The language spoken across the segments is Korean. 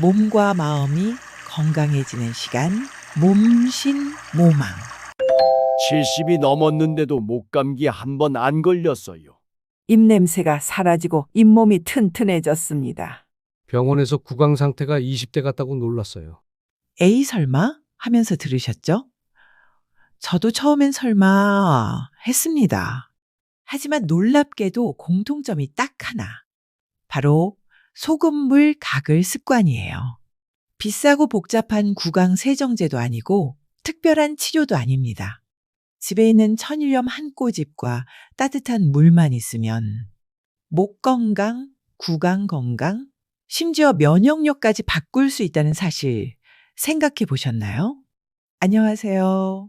몸과 마음이 건강해지는 시간, 몸신모망. 70이 넘었는데도 목감기 한 번 안 걸렸어요. 입냄새가 사라지고 잇몸이 튼튼해졌습니다. 병원에서 구강 상태가 20대 같다고 놀랐어요. 에이 설마 하면서 들으셨죠? 저도 처음엔 설마 했습니다. 하지만 놀랍게도 공통점이 딱 하나. 바로 소금물 가글 습관이에요. 비싸고 복잡한 구강 세정제도 아니고 특별한 치료도 아닙니다. 집에 있는 천일염 한 꼬집과 따뜻한 물만 있으면 목 건강, 구강 건강, 심지어 면역력까지 바꿀 수 있다는 사실 생각해 보셨나요? 안녕하세요.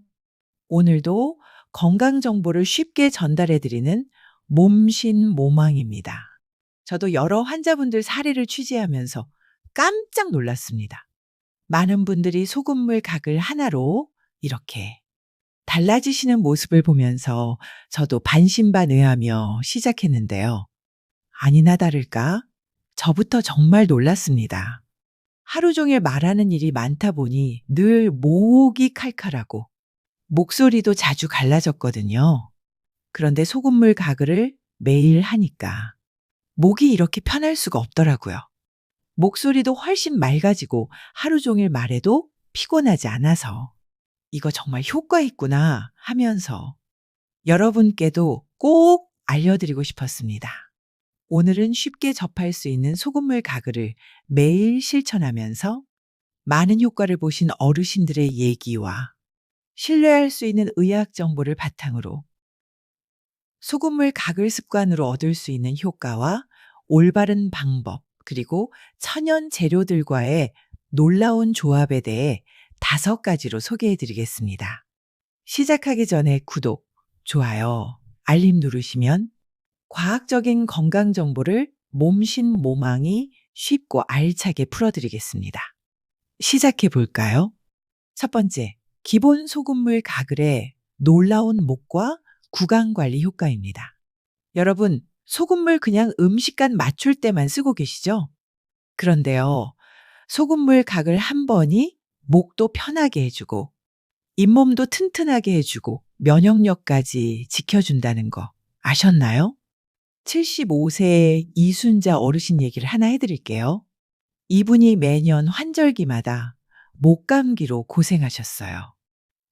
오늘도 건강 정보를 쉽게 전달해 드리는 몸신모망입니다. 저도 여러 환자분들 사례를 취재하면서 깜짝 놀랐습니다. 많은 분들이 소금물 각을 하나로 이렇게 달라지시는 모습을 보면서 저도 반신반의하며 시작했는데요. 아니나 다를까 저부터 정말 놀랐습니다. 하루 종일 말하는 일이 많다 보니 늘 목이 칼칼하고 목소리도 자주 갈라졌거든요. 그런데 소금물 가글을 매일 하니까 목이 이렇게 편할 수가 없더라고요. 목소리도 훨씬 맑아지고 하루 종일 말해도 피곤하지 않아서 이거 정말 효과 있구나 하면서 여러분께도 꼭 알려드리고 싶었습니다. 오늘은 쉽게 접할 수 있는 소금물 가글을 매일 실천하면서 많은 효과를 보신 어르신들의 얘기와 신뢰할 수 있는 의학 정보를 바탕으로 소금물 가글 습관으로 얻을 수 있는 효과와 올바른 방법, 그리고 천연 재료들과의 놀라운 조합에 대해 5가지로 소개해 드리겠습니다. 시작하기 전에 구독, 좋아요, 알림 누르시면 과학적인 건강 정보를 몸신모망이 쉽고 알차게 풀어드리겠습니다. 시작해 볼까요? 첫 번째, 기본 소금물 가글의 놀라운 목과 구강 관리 효과입니다. 여러분, 소금물 그냥 음식간 맞출 때만 쓰고 계시죠? 그런데요, 소금물 가글 한 번이 목도 편하게 해주고 잇몸도 튼튼하게 해주고 면역력까지 지켜준다는 거 아셨나요? 75세 이순자 어르신 얘기를 하나 해드릴게요. 이분이 매년 환절기마다 목감기로 고생하셨어요.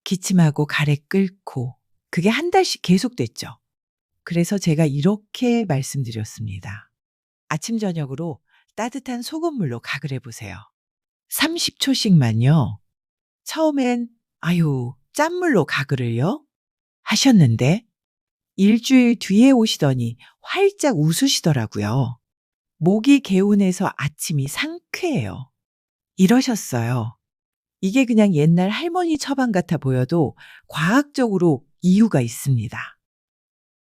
기침하고 가래 끓고 그게 한 달씩 계속됐죠. 그래서 제가 이렇게 말씀드렸습니다. 아침 저녁으로 따뜻한 소금물로 가글 해보세요. 30초씩만요. 처음엔 아유 짠물로 가글을요? 하셨는데 일주일 뒤에 오시더니 활짝 웃으시더라고요. 목이 개운해서 아침이 상쾌해요. 이러셨어요. 이게 그냥 옛날 할머니 처방 같아 보여도 과학적으로 이유가 있습니다.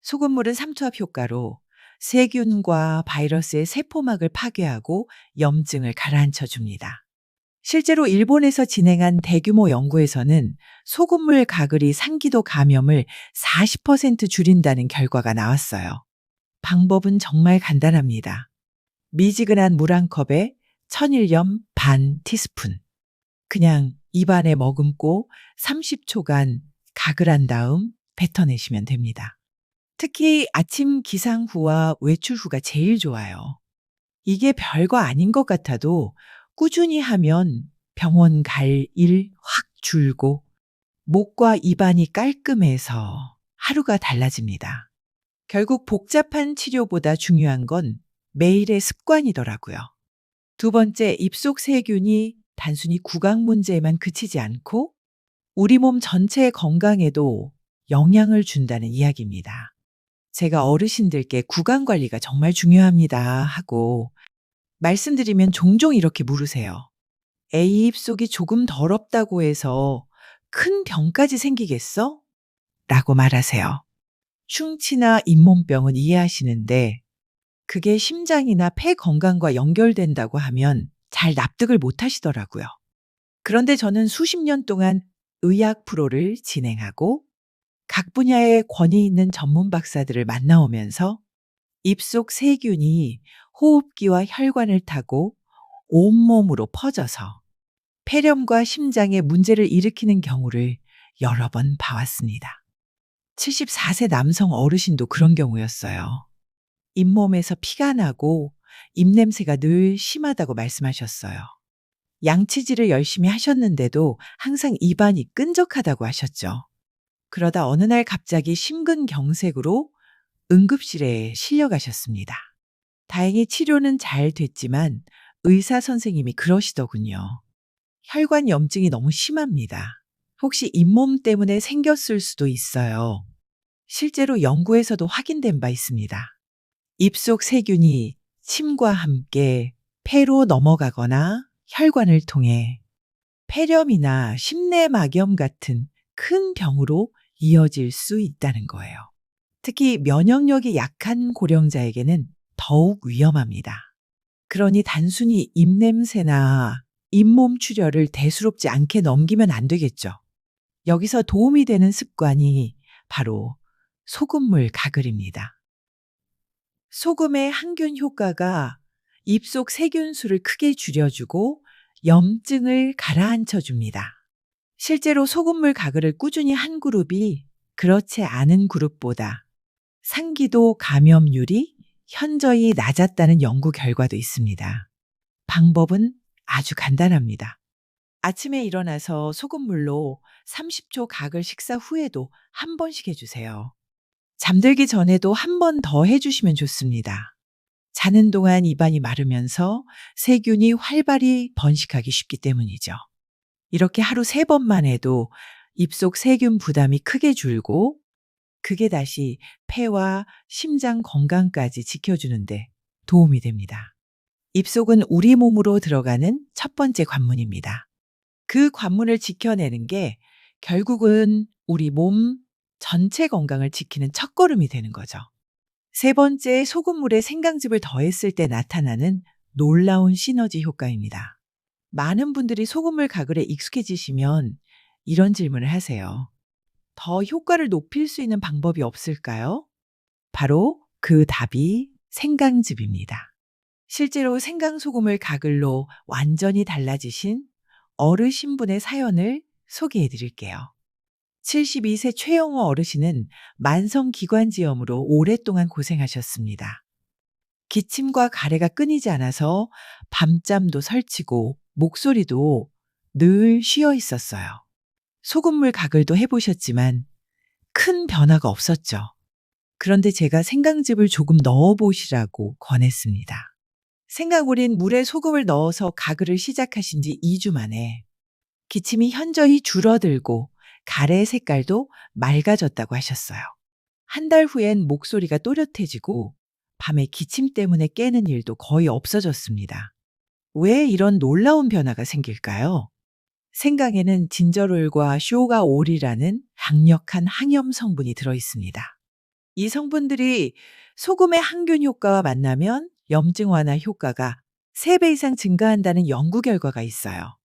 소금물은 삼투압 효과로 세균과 바이러스의 세포막을 파괴하고 염증을 가라앉혀 줍니다. 실제로 일본에서 진행한 대규모 연구에서는 소금물 가글이 상기도 감염을 40% 줄인다는 결과가 나왔어요. 방법은 정말 간단합니다. 미지근한 물 한 컵에 천일염 반 티스푼. 그냥 입안에 머금고 30초간 가글한 다음 뱉어내시면 됩니다. 특히 아침 기상 후와 외출 후가 제일 좋아요. 이게 별거 아닌 것 같아도 꾸준히 하면 병원 갈 일 확 줄고 목과 입안이 깔끔해서 하루가 달라집니다. 결국 복잡한 치료보다 중요한 건 매일의 습관이더라고요. 두 번째, 입속 세균이 단순히 구강 문제에만 그치지 않고 우리 몸 전체의 건강에도 영향을 준다는 이야기입니다. 제가 어르신들께 구강 관리가 정말 중요합니다 하고 말씀드리면 종종 이렇게 물으세요. 에이, 입속이 조금 더럽다고 해서 큰 병까지 생기겠어? 라고 말하세요. 충치나 잇몸병은 이해하시는데 그게 심장이나 폐 건강과 연결된다고 하면 잘 납득을 못 하시더라고요. 그런데 저는 수십 년 동안 의학 프로를 진행하고 각 분야의 권위 있는 전문 박사들을 만나오면서 입속 세균이 호흡기와 혈관을 타고 온몸으로 퍼져서 폐렴과 심장에 문제를 일으키는 경우를 여러 번 봐왔습니다. 74세 남성 어르신도 그런 경우였어요. 잇몸에서 피가 나고 입냄새가 늘 심하다고 말씀하셨어요. 양치질을 열심히 하셨는데도 항상 입안이 끈적하다고 하셨죠. 그러다 어느 날 갑자기 심근경색으로 응급실에 실려가셨습니다. 다행히 치료는 잘 됐지만 의사 선생님이 그러시더군요. 혈관 염증이 너무 심합니다. 혹시 잇몸 때문에 생겼을 수도 있어요. 실제로 연구에서도 확인된 바 있습니다. 입속 세균이 침과 함께 폐로 넘어가거나 혈관을 통해 폐렴이나 심내막염 같은 큰 병으로 이어질 수 있다는 거예요. 특히 면역력이 약한 고령자에게는 더욱 위험합니다. 그러니 단순히 입냄새나 잇몸 출혈을 대수롭지 않게 넘기면 안 되겠죠. 여기서 도움이 되는 습관이 바로 소금물 가글입니다. 소금의 항균 효과가 입속 세균수를 크게 줄여주고 염증을 가라앉혀 줍니다. 실제로 소금물 가글을 꾸준히 한 그룹이 그렇지 않은 그룹보다 상기도 감염률이 현저히 낮았다는 연구 결과도 있습니다. 방법은 아주 간단합니다. 아침에 일어나서 소금물로 30초 가글 식사 후에도 한 번씩 해주세요. 잠들기 전에도 한 번 더 해주시면 좋습니다. 자는 동안 입안이 마르면서 세균이 활발히 번식하기 쉽기 때문이죠. 이렇게 하루 3번만 해도 입속 세균 부담이 크게 줄고 그게 다시 폐와 심장 건강까지 지켜주는데 도움이 됩니다. 입속은 우리 몸으로 들어가는 첫 번째 관문입니다. 그 관문을 지켜내는 게 결국은 우리 몸 전체 건강을 지키는 첫걸음이 되는 거죠. 세 번째, 소금물에 생강즙을 더했을 때 나타나는 놀라운 시너지 효과입니다. 많은 분들이 소금물 가글에 익숙해지시면 이런 질문을 하세요. 더 효과를 높일 수 있는 방법이 없을까요? 바로 그 답이 생강즙입니다. 실제로 생강소금을 가글로 완전히 달라지신 어르신분의 사연을 소개해 드릴게요. 72세 최영호 어르신은 만성기관지염으로 오랫동안 고생하셨습니다. 기침과 가래가 끊이지 않아서 밤잠도 설치고 목소리도 늘 쉬어 있었어요. 소금물 가글도 해보셨지만 큰 변화가 없었죠. 그런데 제가 생강즙을 조금 넣어보시라고 권했습니다. 생강 우린 물에 소금을 넣어서 가글을 시작하신 지 2주 만에 기침이 현저히 줄어들고 가래 색깔도 맑아졌다고 하셨어요. 한 달 후엔 목소리가 또렷해지고 밤에 기침 때문에 깨는 일도 거의 없어졌습니다. 왜 이런 놀라운 변화가 생길까요? 생강에는 진저롤과 쇼가올이라는 강력한 항염 성분이 들어있습니다. 이 성분들이 소금의 항균 효과와 만나면 염증 완화 효과가 3배 이상 증가한다는 연구 결과가 있어요.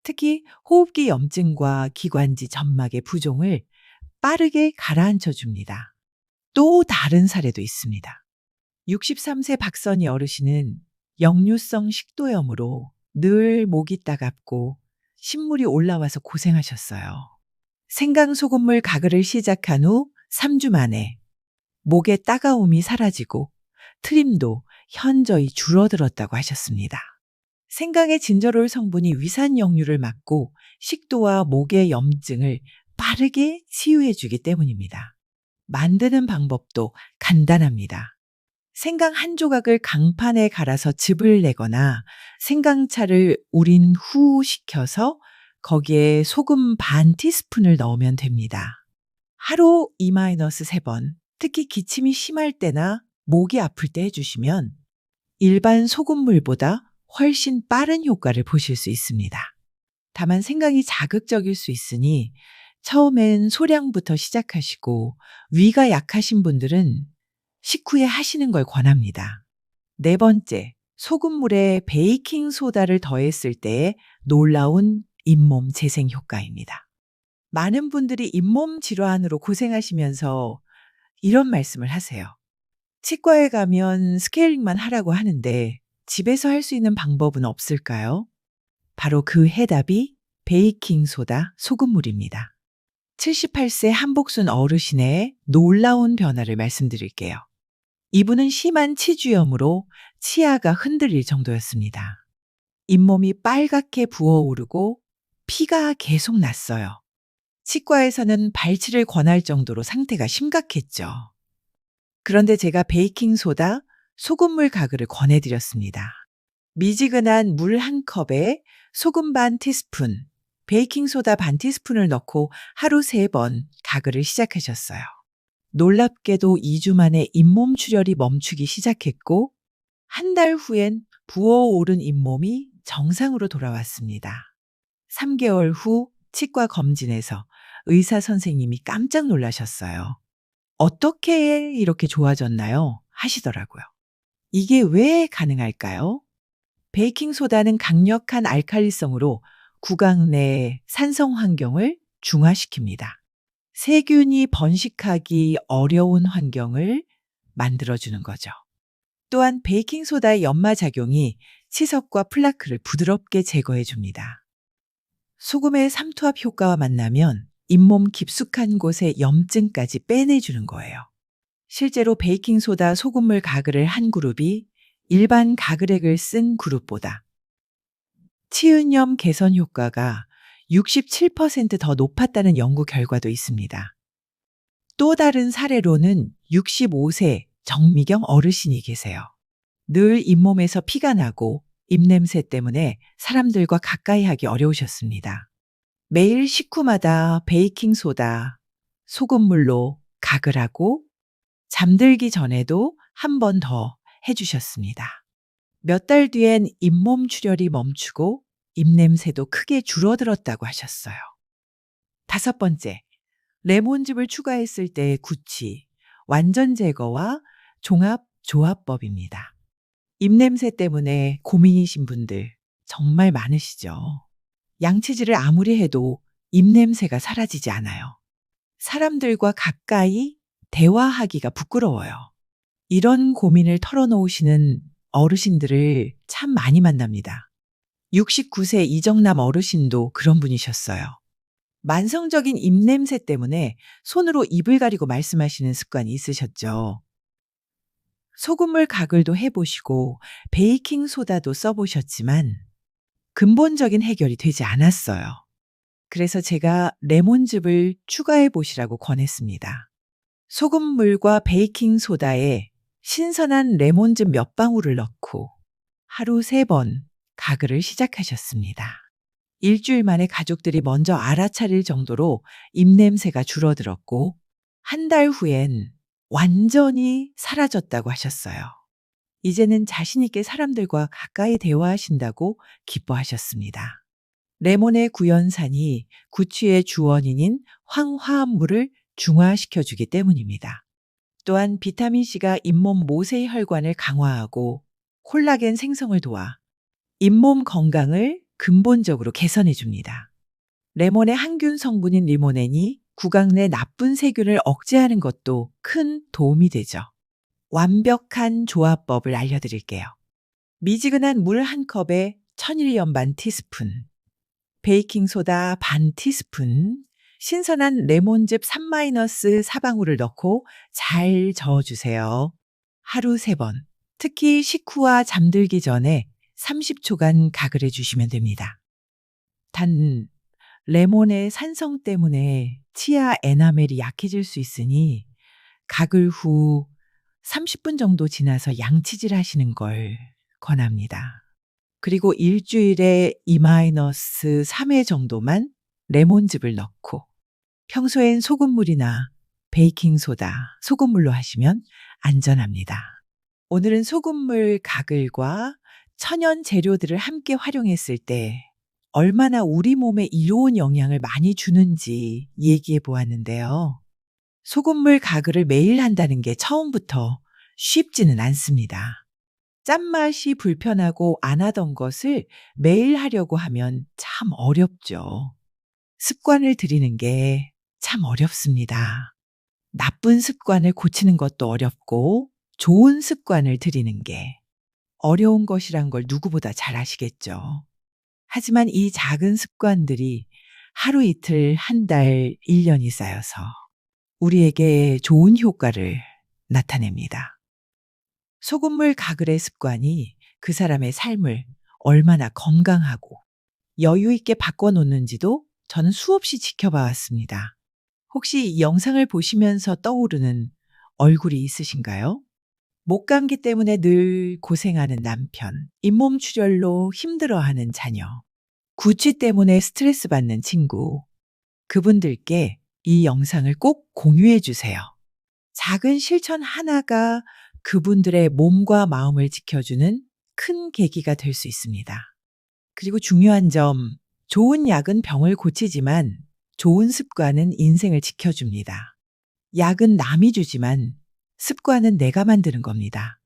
특히 호흡기 염증과 기관지 점막의 부종을 빠르게 가라앉혀 줍니다. 또 다른 사례도 있습니다. 63세 박선희 어르신은 역류성 식도염으로 늘 목이 따갑고 신물이 올라와서 고생하셨어요. 생강소금물 가글을 시작한 후 3주 만에 목의 따가움이 사라지고 트림도 현저히 줄어들었다고 하셨습니다. 생강의 진저롤 성분이 위산 역류를 막고 식도와 목의 염증을 빠르게 치유해주기 때문입니다. 만드는 방법도 간단합니다. 생강 한 조각을 강판에 갈아서 즙을 내거나 생강차를 우린 후 식혀서 거기에 소금 반 티스푼을 넣으면 됩니다. 하루 2-3번, 특히 기침이 심할 때나 목이 아플 때 해주시면 일반 소금물보다 훨씬 빠른 효과를 보실 수 있습니다. 다만 생강이 자극적일 수 있으니 처음엔 소량부터 시작하시고 위가 약하신 분들은 식후에 하시는 걸 권합니다. 4번째, 소금물에 베이킹소다를 더했을 때의 놀라운 잇몸 재생 효과입니다. 많은 분들이 잇몸 질환으로 고생하시면서 이런 말씀을 하세요. 치과에 가면 스케일링만 하라고 하는데 집에서 할 수 있는 방법은 없을까요? 바로 그 해답이 베이킹소다 소금물입니다. 78세 한복순 어르신의 놀라운 변화를 말씀드릴게요. 이분은 심한 치주염으로 치아가 흔들릴 정도였습니다. 잇몸이 빨갛게 부어오르고 피가 계속 났어요. 치과에서는 발치를 권할 정도로 상태가 심각했죠. 그런데 제가 베이킹소다 소금물 가글을 권해드렸습니다. 미지근한 물 한 컵에 소금 반 티스푼, 베이킹소다 반 티스푼을 넣고 하루 3번 가글을 시작하셨어요. 놀랍게도 2주 만에 잇몸 출혈이 멈추기 시작했고 한 달 후엔 부어오른 잇몸이 정상으로 돌아왔습니다. 3개월 후 치과 검진에서 의사 선생님이 깜짝 놀라셨어요. 어떻게 이렇게 좋아졌나요? 하시더라고요. 이게 왜 가능할까요? 베이킹소다는 강력한 알칼리성으로 구강 내 산성 환경을 중화시킵니다. 세균이 번식하기 어려운 환경을 만들어주는 거죠. 또한 베이킹소다의 연마작용이 치석과 플라크를 부드럽게 제거해 줍니다. 소금의 삼투압 효과와 만나면 잇몸 깊숙한 곳의 염증까지 빼내주는 거예요. 실제로 베이킹소다 소금물 가글을 한 그룹이 일반 가글액을 쓴 그룹보다 치은염 개선 효과가 67% 더 높았다는 연구 결과도 있습니다. 또 다른 사례로는 65세 정미경 어르신이 계세요. 늘 잇몸에서 피가 나고 입냄새 때문에 사람들과 가까이 하기 어려우셨습니다. 매일 식후마다 베이킹소다, 소금물로 가글하고 잠들기 전에도 한 번 더 해주셨습니다. 몇 달 뒤엔 잇몸 출혈이 멈추고 입냄새도 크게 줄어들었다고 하셨어요. 5번째, 레몬즙을 추가했을 때의 구취, 완전 제거와 종합 조합법입니다. 입냄새 때문에 고민이신 분들 정말 많으시죠? 양치질을 아무리 해도 입냄새가 사라지지 않아요. 사람들과 가까이 대화하기가 부끄러워요. 이런 고민을 털어놓으시는 어르신들을 참 많이 만납니다. 69세 이정남 어르신도 그런 분이셨어요. 만성적인 입냄새 때문에 손으로 입을 가리고 말씀하시는 습관이 있으셨죠. 소금물 가글도 해보시고 베이킹소다도 써보셨지만 근본적인 해결이 되지 않았어요. 그래서 제가 레몬즙을 추가해 보시라고 권했습니다. 소금물과 베이킹소다에 신선한 레몬즙 몇 방울을 넣고 하루 3번 가글을 시작하셨습니다. 일주일 만에 가족들이 먼저 알아차릴 정도로 입냄새가 줄어들었고 한 달 후엔 완전히 사라졌다고 하셨어요. 이제는 자신 있게 사람들과 가까이 대화하신다고 기뻐하셨습니다. 레몬의 구연산이 구취의 주원인인 황화합물을 중화시켜주기 때문입니다. 또한 비타민C가 잇몸 모세 혈관을 강화하고 콜라겐 생성을 도와 잇몸 건강을 근본적으로 개선해 줍니다. 레몬의 항균 성분인 리모넨이 구강 내 나쁜 세균을 억제하는 것도 큰 도움이 되죠. 완벽한 조합법을 알려드릴게요. 미지근한 물 한 컵에 천일염 반 티스푼, 베이킹소다 반 티스푼, 신선한 레몬즙 3-4방울을 넣고 잘 저어주세요. 하루 3번, 특히 식후와 잠들기 전에 30초간 가글해 주시면 됩니다. 단, 레몬의 산성 때문에 치아 에나멜이 약해질 수 있으니 가글 후 30분 정도 지나서 양치질 하시는 걸 권합니다. 그리고 일주일에 2-3회 정도만 레몬즙을 넣고 평소엔 소금물이나 베이킹소다, 소금물로 하시면 안전합니다. 오늘은 소금물 가글과 천연 재료들을 함께 활용했을 때 얼마나 우리 몸에 이로운 영향을 많이 주는지 얘기해 보았는데요. 소금물 가글을 매일 한다는 게 처음부터 쉽지는 않습니다. 짠맛이 불편하고 안 하던 것을 매일 하려고 하면 참 어렵죠. 습관을 들이는 게 참 어렵습니다. 나쁜 습관을 고치는 것도 어렵고 좋은 습관을 들이는 게 어려운 것이란 걸 누구보다 잘 아시겠죠. 하지만 이 작은 습관들이 하루 이틀, 한 달, 1년이 쌓여서 우리에게 좋은 효과를 나타냅니다. 소금물 가글의 습관이 그 사람의 삶을 얼마나 건강하고 여유 있게 바꿔놓는지도 저는 수없이 지켜봐 왔습니다. 혹시 이 영상을 보시면서 떠오르는 얼굴이 있으신가요? 목감기 때문에 늘 고생하는 남편, 잇몸 출혈로 힘들어하는 자녀, 구취 때문에 스트레스 받는 친구, 그분들께 이 영상을 꼭 공유해 주세요. 작은 실천 하나가 그분들의 몸과 마음을 지켜주는 큰 계기가 될 수 있습니다. 그리고 중요한 점, 좋은 약은 병을 고치지만 좋은 습관은 인생을 지켜줍니다. 약은 남이 주지만 습관은 내가 만드는 겁니다.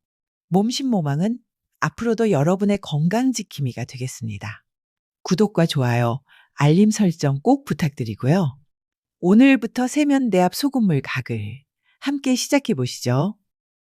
몸신모망은 앞으로도 여러분의 건강지킴이가 되겠습니다. 구독과 좋아요, 알림 설정 꼭 부탁드리고요. 오늘부터 세면대 앞 소금물 가글 함께 시작해 보시죠.